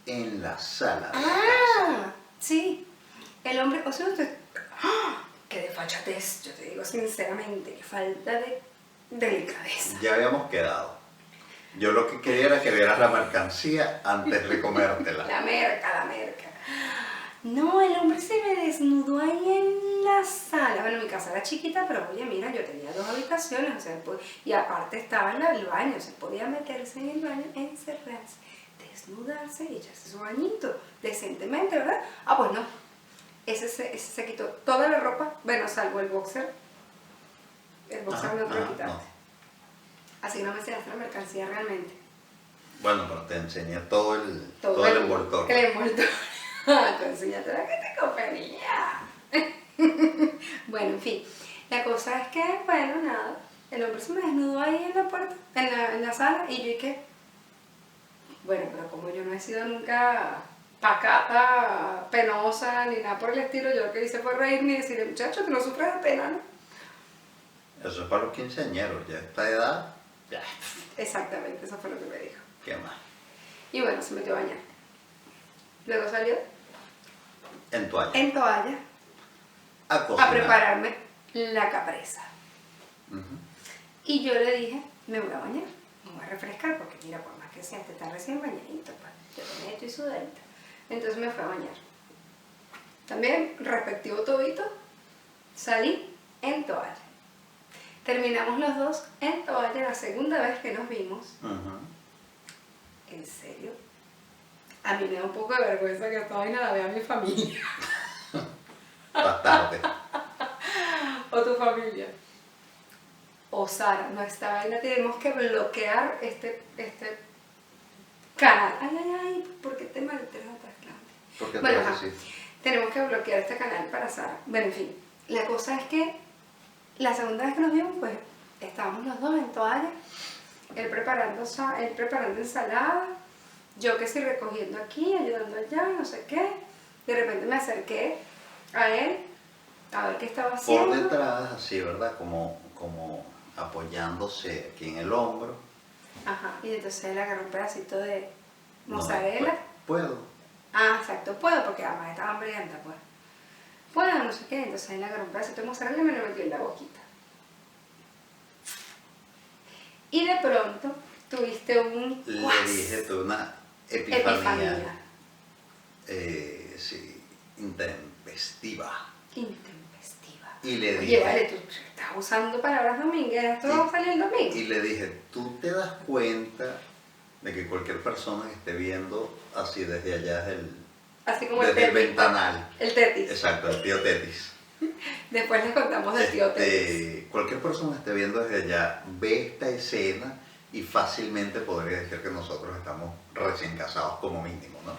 en la sala de la casa. Ah, sí. El hombre, o sea, usted, ¡ah! Qué desfachatez, yo te digo sinceramente, qué falta de delicadeza. Ya habíamos quedado. Yo lo que quería era que vieras la mercancía antes de comértela. La merca. No, el hombre se me desnudó ahí en la sala. Bueno, mi casa era chiquita, pero oye, mira, yo tenía 2 habitaciones, o sea, y aparte estaba en el baño, se podía meterse en el baño, encerrarse, desnudarse y echarse su bañito, decentemente, ¿verdad? Ah, pues no. Ese se quitó toda la ropa, bueno, salvo el boxer. El boxer Ajá, no te lo ajá, quitaste. no. Así no me enseñaste la mercancía realmente. Bueno, pero te enseñé todo el El envoltorio. El envoltorio. Tú enseñaste la que te convenía. Bueno, en fin. La cosa es que, bueno, nada. El hombre se me desnudó ahí en la puerta, en la sala, y yo dije, bueno, pero como yo no he sido nunca pacata, penosa, ni nada por el estilo, yo lo que hice fue reírme y decirle, muchacho, que no sufres de pena, ¿no? Eso es para los quinceañeros, ya a esta edad, ya, Exactamente, eso fue lo que me dijo. ¿qué más? Y bueno, se metió a bañar. Luego salió En toalla. en toalla A cocinar. a prepararme la capresa. Ujú. Y yo le dije, me voy a bañar, me voy a refrescar, porque mira, por más que sea, este está recién bañadito, pues, yo también estoy sudadita. Entonces me fui a bañar. También, respectivo tobito, salí en toalla. Terminamos los dos en toalla la segunda vez que nos vimos. Ujú. ¿En serio? A mí me da un poco de vergüenza que esta vaina la vea mi familia. Bastante. O tu familia. O Sara, no, esta vaina tenemos que bloquear este canal. Ay, ay, ay, ¿por qué te malteras atrás, Claudia? Porque Bueno, te ajá, así. tenemos que bloquear este canal para Sara. Bueno, en fin, la cosa es que la segunda vez que nos vimos, pues, estábamos los dos en toalla, él preparando ensalada, yo que sí recogiendo aquí, ayudando allá, no sé qué. De repente me acerqué a él, a ver qué estaba haciendo. Por detrás, así, ¿verdad? Como apoyándose aquí en el hombro. Ajá, y entonces él agarró un pedacito de No, mozzarella. puedo. Ah, exacto, puedo, porque además estaba hambrienta, pues. Puedo, no sé qué, entonces él agarró un pedacito de mozzarella y me lo metió en la boquita. Y de pronto tuviste un Le ¡guas! dije tú una Epifanía. Sí, intempestiva. Intempestiva. Y le Oye, dije, vale, tú estás usando palabras domingueras, esto va a salir el domingo. y le dije, ¿tú te das cuenta de que cualquier persona que esté viendo así desde allá Así como desde el tetis. ventanal? El tetis. Exacto, el tío Tetis. Después les contamos del tío tetis. Cualquier persona que esté viendo desde allá ve esta escena y fácilmente podría decir que nosotros estamos recién casados como mínimo, ¿no?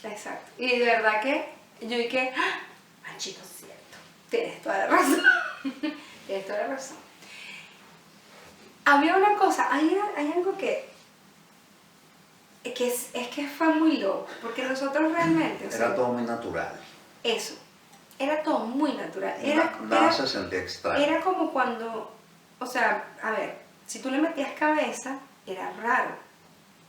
Exacto. Y de verdad que yo dije, ¡ah! Manchito, es cierto. Tienes toda la razón. Tienes toda la razón. Había una cosa, hay algo que es que fue muy loco, porque nosotros realmente, o sea, Era todo muy natural. eso, era todo muy natural. Nada se sentía extraño. Era como cuando, o sea, a ver, si tú le metías cabeza, era raro.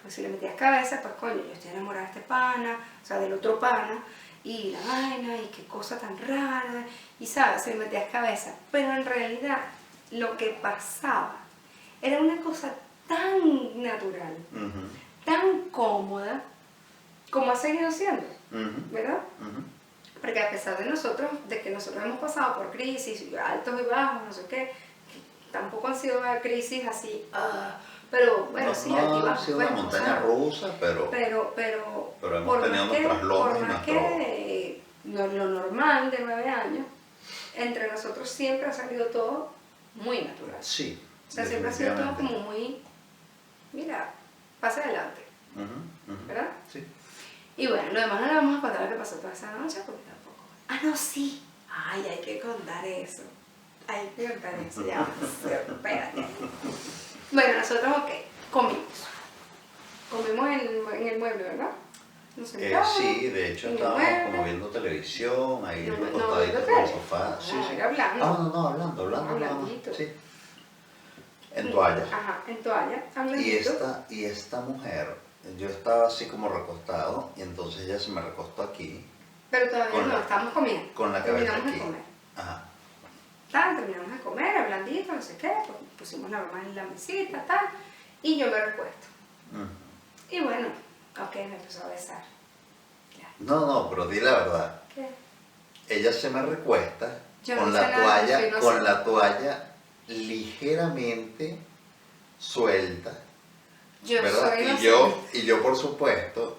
Pues si le metías cabeza, pues coño, yo estoy enamorada de este pana, o sea, del otro pana, y la vaina, y qué cosa tan rara, y sabes, si le metías cabeza. Pero en realidad, lo que pasaba era una cosa tan natural, Ujú, tan cómoda, como ha seguido siendo, ujú, ¿verdad? ujú. Porque a pesar de que nosotros hemos pasado por crisis, altos y bajos, no sé qué, que tampoco han sido crisis así, pero bueno, No, sí, no aquí ha bajo, sido pues, una o montaña sea, rusa, pero pero hemos tenido nuestras lomas por y más nuestro... que lo normal de 9 años, entre nosotros siempre ha salido todo muy natural. Sí, O sea, siempre ha sido todo definitivamente. como muy, mira, pasa adelante, Ujú, ujú. ¿verdad? Sí. Y bueno, lo demás no le vamos a contar lo que pasó toda esa noche porque tampoco. Ah, no, sí. Ay, hay que contar eso. Hay que contar eso, ya. Espérate. Bueno, nosotros, ok, comimos. Comimos en el mueble, ¿verdad? Nos sentamos. Sí, de hecho en el estábamos mueble. como viendo televisión, ahí No, recostaditos viendo en el tele. sofá. Sí, No, sí. era hablando. No, hablando nada más. Hablandito. Sí. En toalla. Ajá, en toalla, Y hablandito. esta mujer, yo estaba así como recostado y entonces ella se me recostó aquí Pero todavía con no, la- estábamos comiendo. con la cabeza Terminamos aquí. de comer. Ajá. Terminamos de comer, hablandito, no sé qué, pues pusimos la broma en la mesita, tal, y yo me recuesto. Ujú. Y bueno, ok, me empezó a besar. Ya. No, pero di la verdad. ¿Qué? Ella se me recuesta Yo no con hice la nada, toalla, soy inocente. con la toalla ligeramente suelta, Yo ¿verdad? soy Y inocente. yo por supuesto,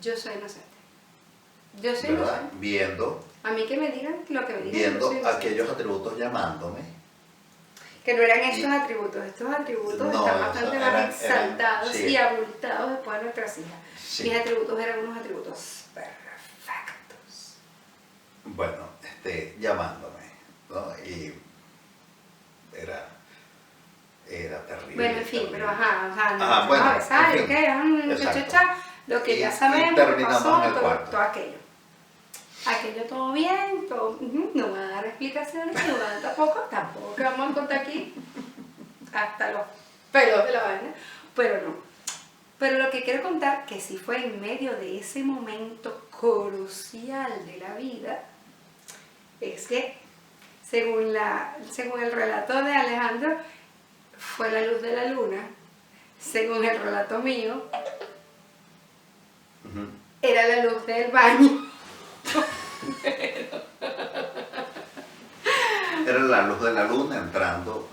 Yo soy inocente. Yo soy ¿verdad? inocente. Viendo A mí que me digan lo que me digan. yo soy inocente. aquellos atributos llamándome. Que no eran Y- estos atributos. Estos atributos No, están o bastante sea, más eran- exaltados sí. y abultados después de nuestras hijas. Sí. Mis atributos eran unos atributos perfectos. Bueno, llamándome, ¿no? Y era terrible. Bueno, en fin, terrible. pero ajá, nos Ajá, bueno, a besar, en y fin. ok, Exacto. lo que ya Y sabemos, que terminamos pasó, en el todo, cuarto. todo aquello. Aquello todo bien, todo, no voy a dar explicaciones, no voy a dar tampoco que vamos a contar aquí hasta los pelos de la vaina, pero no. Pero lo que quiero contar, que sí fue en medio de ese momento crucial de la vida, es que según el relato de Alejandro, fue la luz de la luna. Según el relato mío, era la luz del baño. Era la luz de la luna entrando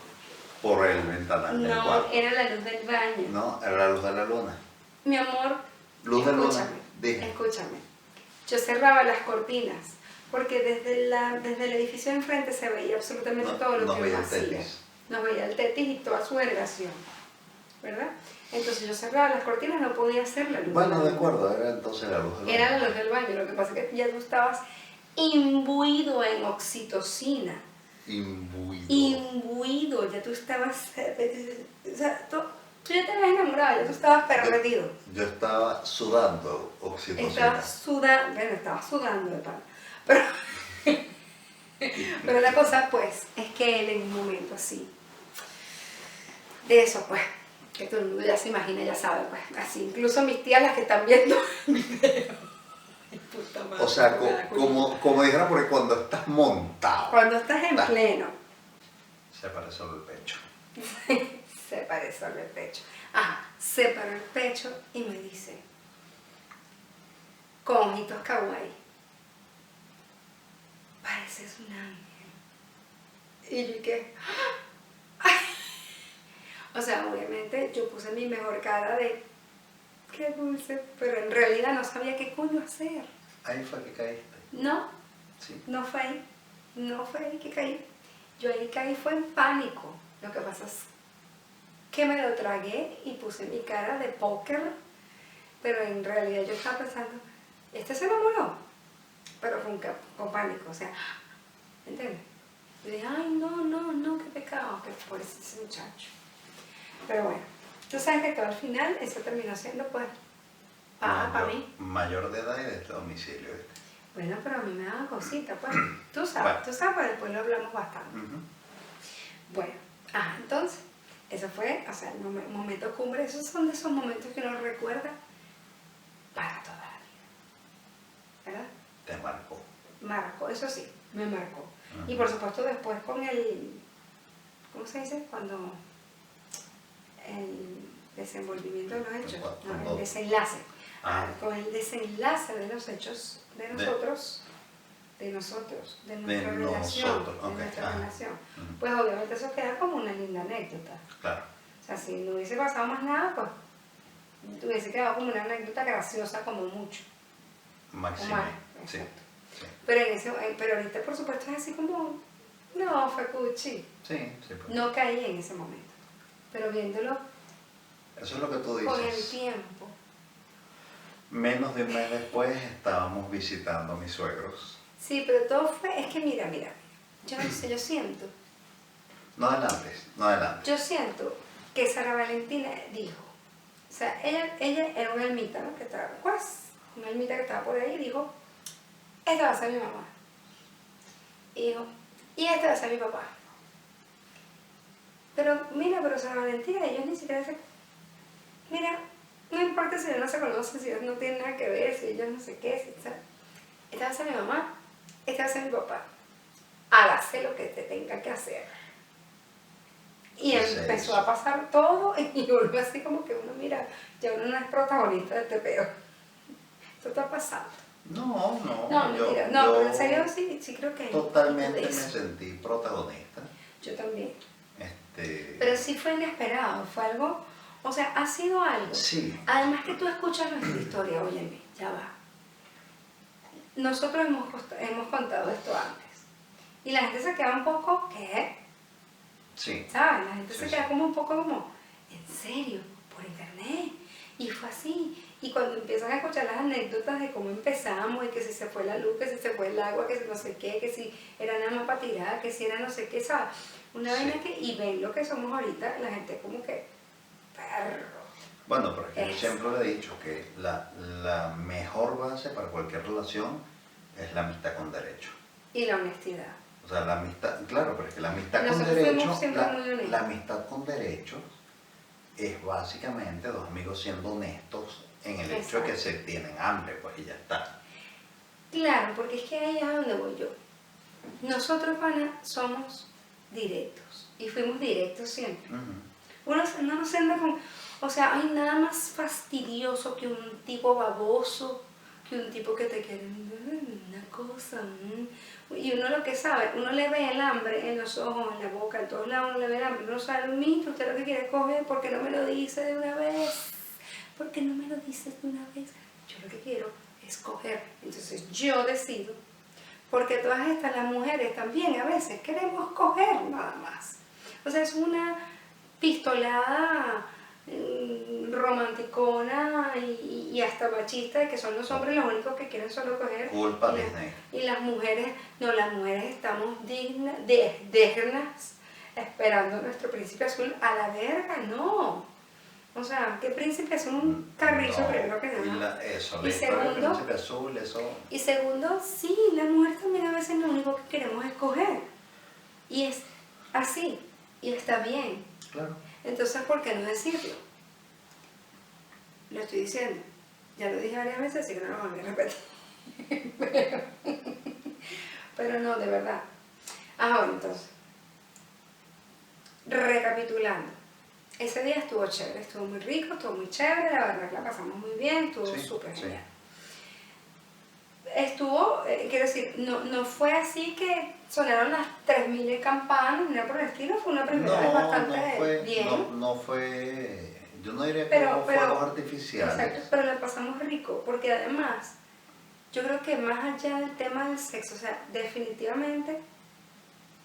por el ventanal del No, cuarto. era la luz del baño. No, era la luz de la luna. Mi amor, Luz de luna. escúchame, Dije. escúchame. Yo cerraba las cortinas porque desde el edificio de enfrente se veía absolutamente todo lo Nos que veía uno el hacía. Tetis. Nos veía el Tetis y toda su delegación, ¿verdad? Entonces yo cerraba las cortinas, no podía hacer la luz. Bueno, de acuerdo, era entonces la luz del baño. Era la luz del baño, lo que pasa es que ya tú estabas imbuido en oxitocina. Imbuido, ya tú estabas, o sea, tú ya te habías enamorado, ya tú estabas pervertido. Yo estaba sudando oxitocina. Estabas sudando de pan. Pero la cosa pues es que él en un momento así, de eso pues, que todo el mundo ya se imagina, ya sabe pues, así, incluso mis tías las que están viendo el video. Puta madre, O sea, me da como dijera, porque cuando estás montado, cuando estás en pleno, se para solo el pecho. se paró solo el pecho. Ajá, se paró el pecho y me dice, con ojitos kawaii, pareces un ángel. Y yo ¿qué? O sea, obviamente yo puse mi mejor cara de qué dulce, pero en realidad no sabía qué coño hacer. Ahí fue que caíste. No, Sí. no fue ahí que caí. Yo ahí caí fue en pánico. Lo que pasa es que me lo tragué y puse mi cara de póker, pero en realidad yo estaba pensando, este se enamoró, pero con pánico, o sea, ¿entiendes? Yo dije, ay, no, qué pecado, que por ese muchacho. Pero bueno, tú sabes que todo al final eso terminó siendo pues paga para mí. Mayor de edad y de domicilio, ¿viste? Bueno, pero a mí me daba cosita, pues. Tú Bueno. sabes, pues después lo hablamos bastante. Bueno, entonces, eso fue, o sea, el momento cumbre, esos son de esos momentos que uno recuerda para toda la vida. ¿Verdad? Te marcó. Marcó, eso sí, me marcó. Y por supuesto después con el, ¿cómo se dice? Cuando el desenvolvimiento de los hechos, no, el desenlace. Con el desenlace de los hechos de nosotros, de nuestra relación, pues obviamente eso queda como una linda anécdota. Claro. O sea, si no hubiese pasado más nada, pues hubiese quedado como una anécdota graciosa como mucho. Máximo. Sí. Pero ahorita por supuesto es así como, no, fue cuchi. Sí, pues. No caí en ese momento, pero viéndolo Eso es lo que tú dices. con el tiempo. Menos de un mes después estábamos visitando a mis suegros. Sí, pero todo fue, es que mira, yo no sé, yo siento. No adelantes. Yo siento que Sara Valentina dijo, o sea, ella era una almita, ¿no? Que estaba, pues, una almita que estaba por ahí y dijo, esta va a ser mi mamá. Y dijo, y esta va a ser mi papá. Pero Sara Valentina, ellos ni siquiera se... Mira, no importa si ellos no se conocen, si ellos no tienen nada que ver, si ellos no sé qué, esta va a ser mi mamá, esta va a ser mi papá. Hágase lo que te tenga que hacer. Y empezó a pasar todo y uno así como que uno mira, ya uno no es protagonista de este peo. Esto está pasando. No, mentira. No, pero en serio sí creo que... Totalmente me sentí protagonista. Yo también. Pero sí fue inesperado, fue algo... O sea, ha sido algo. Sí. Además que tú escuchas nuestra historia, óyeme, ya va. Nosotros hemos contado esto antes. Y la gente se queda un poco, ¿qué? Sí. ¿Sabes? La gente se queda como un poco como, ¿en serio? ¿Por internet? Y fue así. Y cuando empiezan a escuchar las anécdotas de cómo empezamos, y que si se fue la luz, que si se fue el agua, que si no sé qué, que si era nada más para tirar, que si era no sé qué, ¿sabes? Una vaina que, y ven lo que somos ahorita, la gente como que, perro. Bueno, pero es que yo siempre le he dicho que la mejor base para cualquier relación es la amistad con derecho. Y la honestidad. O sea, la amistad, claro, pero es que la amistad Nosotros con derecho, fuimos siempre muy honestos. la amistad con derechos es básicamente dos amigos siendo honestos en el hecho de que se tienen hambre, pues y ya está. Claro, porque es que ahí es a donde voy yo. Nosotros, pana, somos directos y fuimos directos siempre. Uno no se anda con, o sea, hay nada más fastidioso que un tipo baboso, que un tipo que te quiere una cosa, y uno lo que sabe, uno le ve el hambre en los ojos, en la boca, en todos lados, uno le ve el hambre, uno sabe, mijo, usted lo que quiere coger, ¿por qué no me lo dice de una vez? ¿Por qué no me lo dices de una vez? Yo lo que quiero es coger, entonces yo decido, porque todas estas, las mujeres también a veces queremos coger nada más, o sea, es una pistolada romanticona y hasta machista de que son los hombres los únicos que quieren solo coger. Culpa Disney. Y las mujeres, no, las mujeres estamos dignas, esperando nuestro príncipe azul a la verga, no. O sea, ¿qué príncipe azul? Un carrizo No, primero que nada. Eso, Y segundo, el príncipe azul, eso. Y segundo, sí, la mujer también a veces lo único que queremos es coger. Y es así, y está bien. Claro. Entonces, ¿por qué no decirlo? Lo estoy diciendo. Ya lo dije varias veces, así que no lo voy a repetir. Pero no, de verdad. Bueno, entonces. Recapitulando. Ese día estuvo chévere, estuvo muy rico, estuvo muy chévere, la verdad que la pasamos muy bien, estuvo súper genial. Estuvo, quiero decir, no fue así que sonaron las 3000 campanas, no por el estilo, fue una primera vez bastante bien. No fue, yo no diría que no fuegos artificiales. Exacto, pero la pasamos rico, porque además, yo creo que más allá del tema del sexo, o sea, definitivamente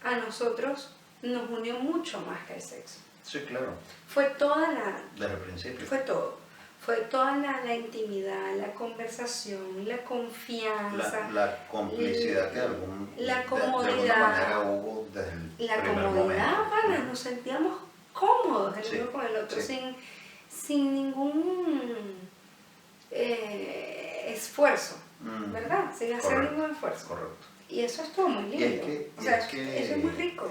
a nosotros nos unió mucho más que el sexo. Sí, claro. Fue toda desde el principio. Fue todo. Fue toda la intimidad, la conversación, la confianza. La complicidad que de alguna manera hubo desde el primer momento. La comodidad, pana, nos sentíamos cómodos el uno con el otro, sin ningún esfuerzo, ¿verdad? Sin hacer ningún esfuerzo. Correcto. Y eso estuvo muy lindo. Eso es muy rico.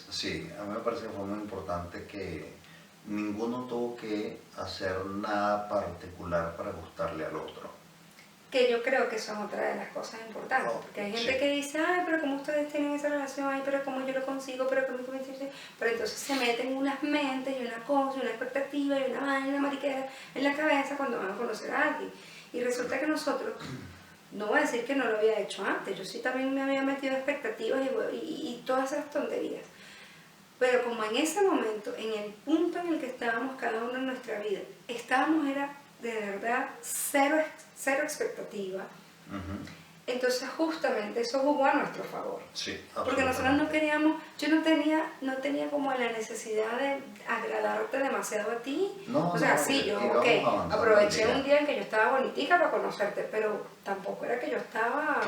Sí, a mí me parece que fue muy importante que ninguno tuvo que hacer nada particular para gustarle al otro. Que yo creo que eso es otra de las cosas importantes, porque hay gente que dice, ay, pero ¿cómo ustedes tienen esa relación? Ay, pero ¿cómo yo lo consigo? Pero entonces se meten unas mentes y una cosa, y una expectativa y una vaina, una mariquera en la cabeza cuando van a conocer a alguien. Y resulta que nosotros, no voy a decir que no lo había hecho antes, yo sí también me había metido expectativas y todas esas tonterías. Pero como en ese momento, en el punto en el que estábamos cada uno en nuestra vida, era de verdad cero expectativa. Entonces justamente eso jugó a nuestro favor. Sí, porque nosotros no queríamos, yo no tenía como la necesidad de agradarte demasiado a ti. No, yo aproveché un día en que yo estaba bonitica para conocerte, pero tampoco era que yo estaba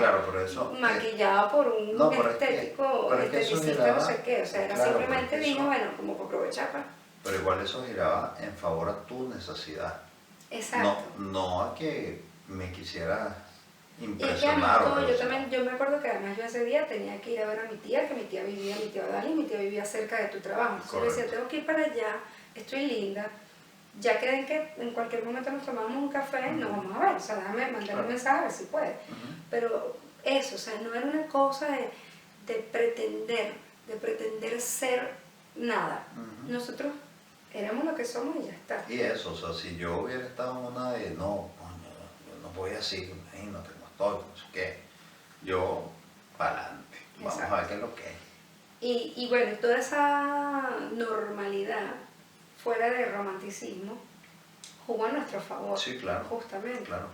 maquillada por un estético, esteticista, no sé qué, o sea, era simplemente dije, bueno, como para aprovechar para... Pero igual eso giraba en favor a tu necesidad. Exacto. No a que me quisiera impresionar. Yo me acuerdo que además yo ese día tenía que ir a ver a mi tía, que mi tía Dali, mi tía vivía cerca de tu trabajo. Entonces yo decía, tengo que ir para allá, estoy linda, ya creen que en cualquier momento nos tomamos un café, nos vamos a ver, o sea, déjame mandar un mensaje a ver si puede. Pero eso, o sea, no era una cosa de pretender ser nada. Nosotros éramos lo que somos y ya está. Y eso, o sea, si yo hubiera estado en una de, no voy así, imagínate, no estoy, no sé qué, yo, para adelante, vamos a ver qué es lo que es. Y bueno, toda esa normalidad, fuera de romanticismo, jugó a nuestro favor. Sí, claro. Justamente. Claro.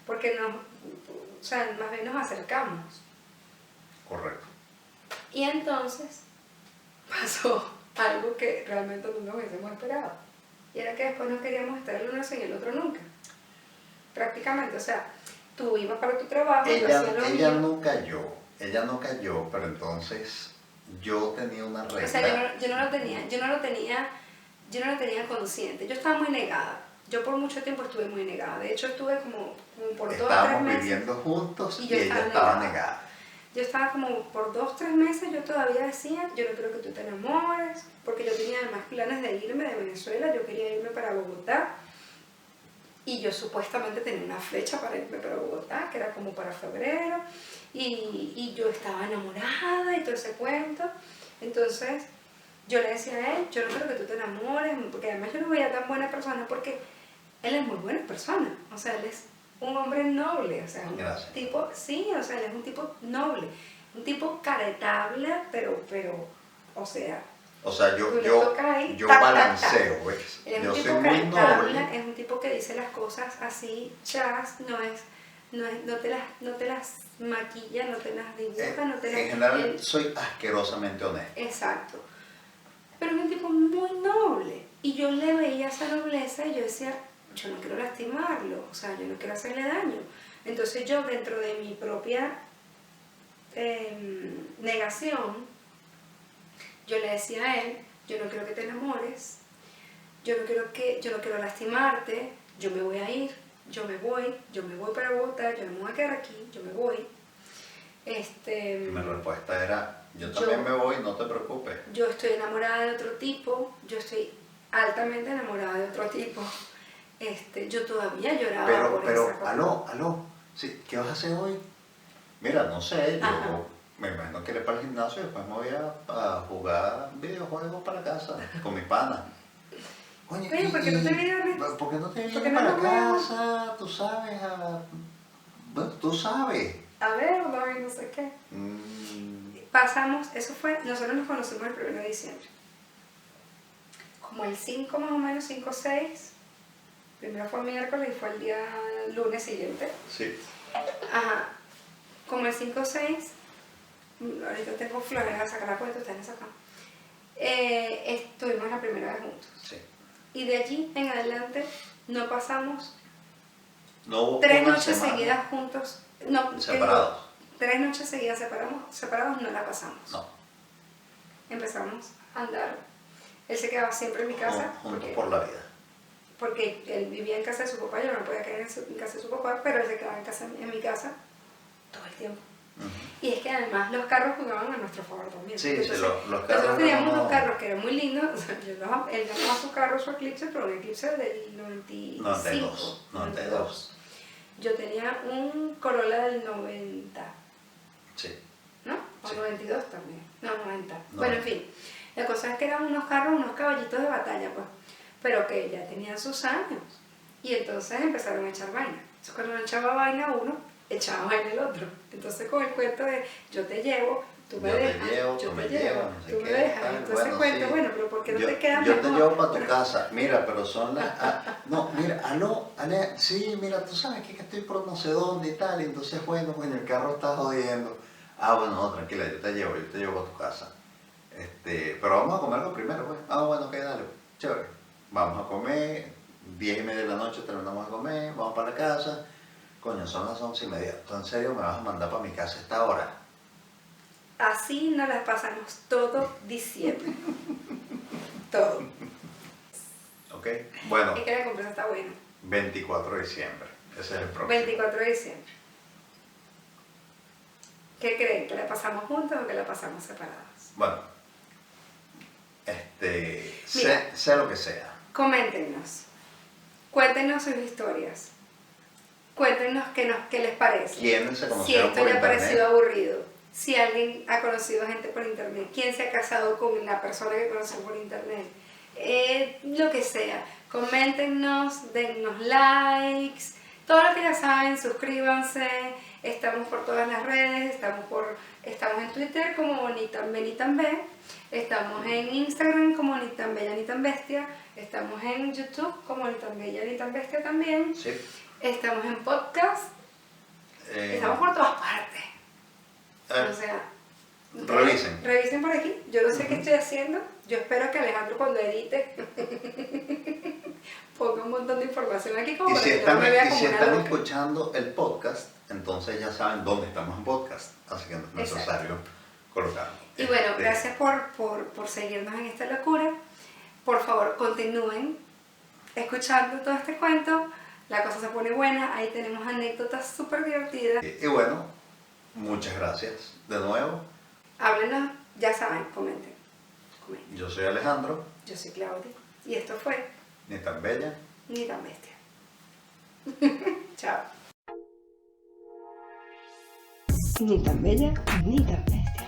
Porque más bien nos acercamos. Correcto. Y entonces pasó algo que realmente no nos hubiésemos esperado. Y era que después no queríamos estar el uno sin el otro nunca. Prácticamente, o sea, tú ibas para tu trabajo, ella no cayó, pero entonces yo tenía una regla. O sea, yo no lo tenía consciente, yo estaba muy negada. Yo por mucho tiempo estuve muy negada, de hecho estuve como por 2 o 3 meses. Estábamos viviendo juntos y ella estaba negada. yo estaba como por 2-3 meses, yo todavía decía, yo no quiero que tú te enamores, porque yo tenía además planes de irme de Venezuela, yo quería irme para Bogotá, y yo supuestamente tenía una fecha para irme para Bogotá, que era como para febrero, y yo estaba enamorada y todo ese cuento. Entonces yo le decía a él, yo no quiero que tú te enamores, porque además yo no veía tan buena persona, porque él es muy buena persona, o sea, él es un hombre noble, o sea, un Gracias. tipo, sí, o sea, él es un tipo noble, un tipo caretable, pero, o sea, O sea, tú le tocas ahí, yo tac, tac, balanceo, tac. ¿ves? Él es Yo un soy tipo muy caretable, noble, es un tipo que dice las cosas así, chas, no te las maquilla, no te las dibuja, no te en las... general él- soy asquerosamente honesto. exacto. Pero es un tipo muy noble. Y yo le veía esa nobleza y yo decía, yo no quiero lastimarlo, o sea, yo no quiero hacerle daño. Entonces yo dentro de mi propia negación, yo le decía a él, yo no quiero que te enamores, yo no quiero lastimarte, yo me voy a ir, yo me voy para Bogotá, yo no me voy a quedar aquí, yo me voy. Mi respuesta era, yo Yo- también me voy, no te preocupes. Yo estoy enamorada de otro tipo, yo estoy altamente enamorada de otro tipo. Yo todavía lloraba por esa cosa. aló, sí, ¿qué vas a hacer hoy? Mira, no sé, Ajá. yo me imagino que iré para el gimnasio y después me voy a jugar videojuegos para casa con mi pana. Coño, Oye, ¿por qué no te vienes? ¿Por qué no te ¿Por qué vienes no para nos vemos? casa? Tú sabes, bueno, tú sabes. A ver, no sé qué. Pasamos, eso fue, nosotros nos conocimos el 1 de diciembre. Como el 5 más o menos, 5 o 6. Primero fue el miércoles y fue el día lunes siguiente. Sí. Ajá. Como el 5 o 6, ahorita tengo flores a sacar la cuenta, ustedes la sacan. Estuvimos la primera vez juntos. Sí. Y de allí en adelante no pasamos No hubo 3 una noches semana seguidas juntos. No, separados. 3 noches seguidas separados no la pasamos. No, Empezamos a andar. Él se quedaba siempre en mi casa. juntos por la vida. Porque él vivía en casa de su papá, yo no podía quedar en casa de su papá, pero él se quedaba en mi casa todo el tiempo. Ujú. Y es que además los carros jugaban a nuestro favor también. Sí, Entonces, sí, los carros nosotros teníamos no- dos carros que eran muy lindos. O sea, él llamaba su carro su Eclipse, pero un Eclipse del 95. 92. Yo tenía un Corolla del 90, Sí. ¿no? O Sí. 92 también. No, 90. No. Bueno, en fin. La cosa es que eran unos carros, unos caballitos de batalla, pues. Pero que ya tenían sus años. Y entonces empezaron a echar vaina. Entonces cuando no echaba vaina uno, echaba vaina el otro. Entonces con el cuento de yo te llevo, tú me Yo te dejas, llevo, yo tú te me llevo, llevas, no sé tú me qué, dejas. tal. Entonces Bueno, cuento, sí. bueno, pero ¿por qué no te quedas Yo mejor? te llevo para tu casa. Mira, pero son las... no, mira, Ale, sí, mira, tú sabes que estoy por no sé dónde y tal. Y entonces, bueno, el carro está jodiendo. Bueno, no, tranquila, yo te llevo para tu casa. Pero vamos a comer algo primero, pues. Bueno, ok, dale, chévere. Vamos a comer, 10:30 de la noche terminamos de comer, vamos para la casa. Coño, son las 11:30. ¿Tú en serio me vas a mandar para mi casa a esta hora? Así nos las pasamos todo diciembre. Todo. ¿Ok? Bueno, Es que la compresa está buena. 24 de diciembre. Ese es el próximo. 24 de diciembre. ¿Qué creen? ¿Que la pasamos juntos o que la pasamos separados? Bueno, Mira. sea lo que sea. Coméntenos. Cuéntenos sus historias. Cuéntenos qué les parece. ¿Quiénes se Si conocieron esto por le ha internet? parecido aburrido. Si alguien ha conocido gente por internet. ¿Quién se ha casado con la persona que conoció por internet? Lo que sea. Coméntenos, dennos likes. Todo lo que ya saben, suscríbanse. Estamos por todas las redes. Estamos en Twitter como ni tan B ni tan B. Estamos en Instagram como ni tan bella ni tan bestia. Estamos en YouTube como ni tan bella ni tan bestia también. Sí. Estamos en podcast. Estamos por todas partes. O sea, revisen por aquí. Yo no sé qué estoy haciendo. Yo espero que Alejandro cuando edite ponga un montón de información aquí como Y para si que están, no me vea y como si una están loca. escuchando el podcast, entonces ya saben dónde estamos en podcast. Así que no es Exacto. necesario colocarlo. Y bueno, gracias por seguirnos en esta locura. Por favor, continúen escuchando todo este cuento. La cosa se pone buena. Ahí tenemos anécdotas súper divertidas. Y bueno, Muchas gracias. De nuevo, Háblenos, ya saben, comenten. yo soy Alejandro, Yo soy Claudia y esto fue ni tan bella. Ni tan bestia. Chao. Ni tan bella, ni tan bestia.